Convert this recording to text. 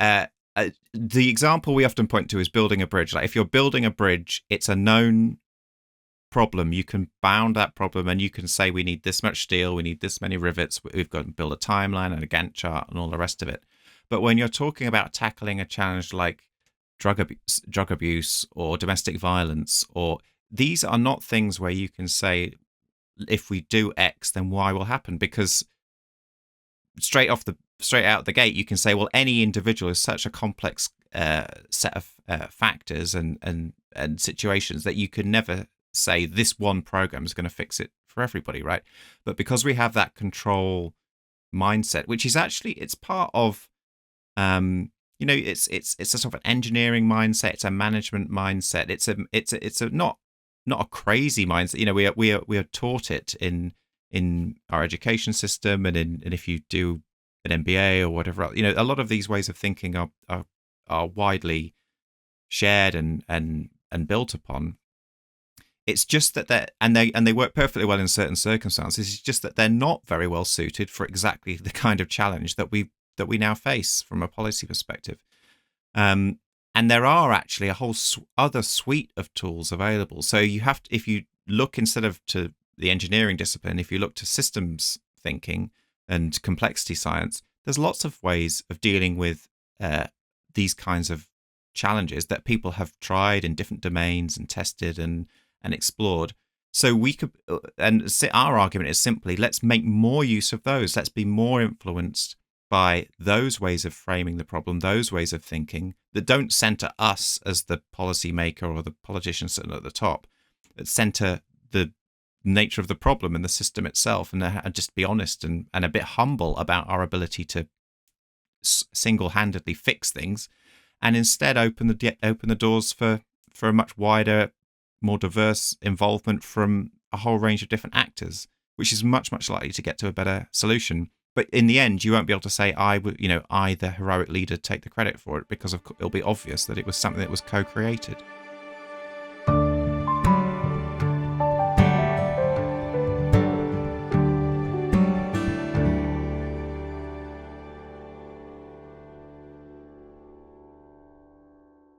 The example we often point to is building a bridge. Like if you're building a bridge, it's a known problem. You can bound that problem and you can say we need this much steel, we need this many rivets, we've got to build a timeline and a Gantt chart and all the rest of it. But when you're talking about tackling a challenge like drug abuse or domestic violence, or these are not things where you can say if we do X then Y will happen, because straight out the gate you can say, well, any individual is such a complex set of factors and situations that you can never say this one program is going to fix it for everybody, right? But because we have that control mindset, which is actually, it's part of it's a sort of an engineering mindset, it's a management mindset, it's a not a crazy mindset. We are taught it in our education system, and if you do an MBA or whatever, a lot of these ways of thinking are widely shared and built upon. It's just that they work perfectly well in certain circumstances. It's just that they're not very well suited for exactly the kind of challenge that we now face from a policy perspective. And there are actually a whole other suite of tools available. So you have to, if you look instead of to the engineering discipline, if you look to systems thinking and complexity science, there's lots of ways of dealing with these kinds of challenges that people have tried in different domains and tested and explored. So we could, and our argument is simply, let's make more use of those. Let's be more influenced by those ways of framing the problem, those ways of thinking that don't center us as the policy maker or the politician sitting at the top, but center the nature of the problem and the system itself, and just be honest and a bit humble about our ability to single-handedly fix things, and instead open the doors for a much wider, more diverse involvement from a whole range of different actors, which is much, much likely to get to a better solution. But in the end, you won't be able to say, I, the heroic leader, take the credit for it, because it'll be obvious that it was something that was co-created.